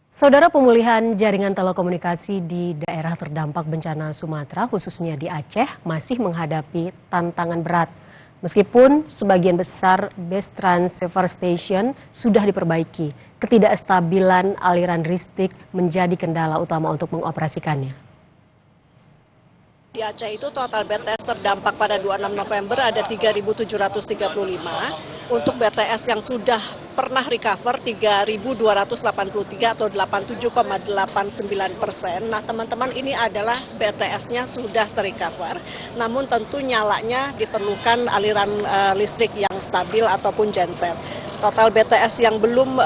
Saudara, pemulihan jaringan telekomunikasi di daerah terdampak bencana Sumatera, khususnya di Aceh, masih menghadapi tantangan berat. Meskipun sebagian besar base transceiver station sudah diperbaiki, ketidakstabilan aliran listrik menjadi kendala utama untuk mengoperasikannya. Di Aceh itu total BTS terdampak pada 26 November ada 3.735, untuk BTS yang sudah pernah recover 3.283 atau 87,89%. Nah teman-teman, ini adalah BTS-nya sudah terrecover, namun tentu nyalanya diperlukan aliran listrik yang stabil ataupun genset. Total BTS yang belum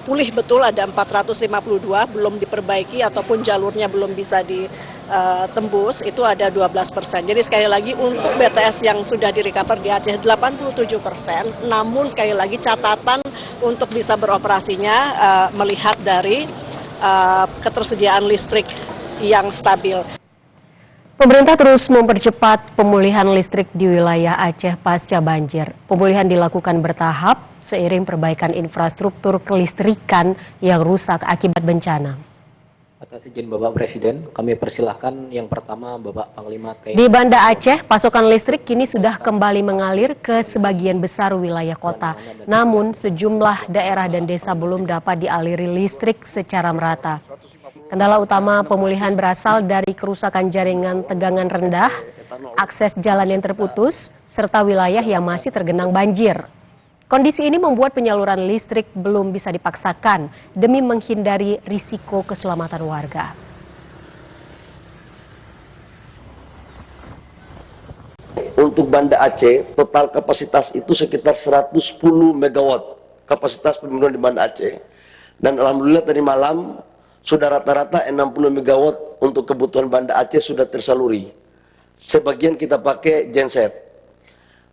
pulih betul ada 452, belum diperbaiki ataupun jalurnya belum bisa ditembus, itu ada 12%. Jadi sekali lagi untuk BTS yang sudah direcover di Aceh 87%, namun sekali lagi catatan untuk bisa beroperasinya melihat dari ketersediaan listrik yang stabil. Pemerintah terus mempercepat pemulihan listrik di wilayah Aceh pasca banjir. Pemulihan dilakukan bertahap seiring perbaikan infrastruktur kelistrikan yang rusak akibat bencana. Atas izin Bapak Presiden, kami persilahkan yang pertama Bapak Panglima TNI. Di Banda Aceh, pasokan listrik kini sudah kembali mengalir ke sebagian besar wilayah kota. Namun, sejumlah daerah dan desa belum dapat dialiri listrik secara merata. Kendala utama pemulihan berasal dari kerusakan jaringan tegangan rendah, akses jalan yang terputus, serta wilayah yang masih tergenang banjir. Kondisi ini membuat penyaluran listrik belum bisa dipaksakan demi menghindari risiko keselamatan warga. Untuk Banda Aceh, total kapasitas itu sekitar 110 megawatt kapasitas pembangunan di Banda Aceh. Dan alhamdulillah tadi malam sudah rata-rata 60 megawatt untuk kebutuhan Banda Aceh sudah tersaluri. Sebagian kita pakai genset.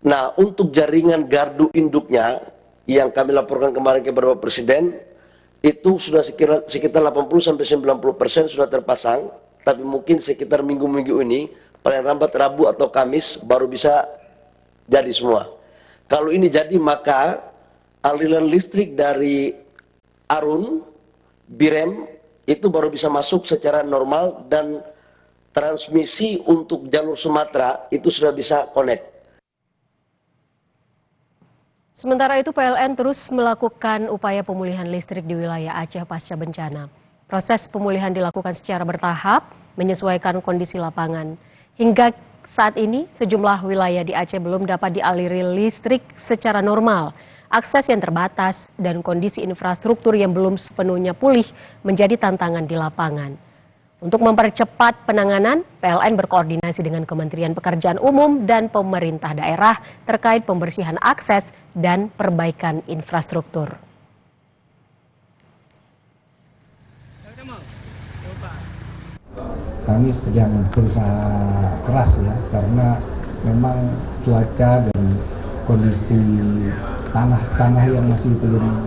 Nah, untuk jaringan gardu induknya yang kami laporkan kemarin kepada Bapak Presiden, itu sudah sekitar 80-90% sudah terpasang, tapi mungkin sekitar minggu-minggu ini, paling lambat Rabu atau Kamis baru bisa jadi semua. Kalau ini jadi, maka aliran listrik dari Arun, Birem, itu baru bisa masuk secara normal dan transmisi untuk jalur Sumatera itu sudah bisa connect. Sementara itu, PLN terus melakukan upaya pemulihan listrik di wilayah Aceh pasca bencana. Proses pemulihan dilakukan secara bertahap, menyesuaikan kondisi lapangan. Hingga saat ini, sejumlah wilayah di Aceh belum dapat dialiri listrik secara normal. Akses yang terbatas dan kondisi infrastruktur yang belum sepenuhnya pulih menjadi tantangan di lapangan. Untuk mempercepat penanganan, PLN berkoordinasi dengan Kementerian Pekerjaan Umum dan pemerintah daerah terkait pembersihan akses dan perbaikan infrastruktur. Kami sedang berusaha keras ya, karena memang cuaca dan kondisi tanah yang masih belum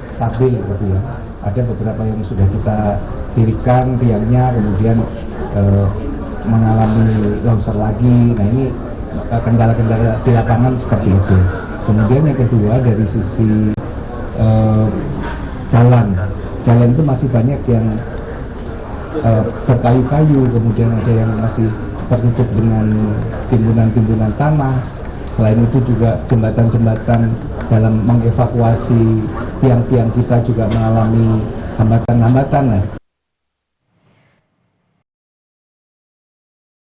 stabil gitu ya. Ada beberapa yang sudah kita dirikan tiangnya, kemudian mengalami longsor lagi. Nah, ini kendala-kendala di lapangan seperti itu. Kemudian yang kedua dari sisi jalan itu masih banyak yang berkayu-kayu, kemudian ada yang masih tertutup dengan timbunan-timbunan tanah. Selain itu juga jembatan-jembatan dalam mengevakuasi tiang-tiang kita juga mengalami hambatan-hambatan.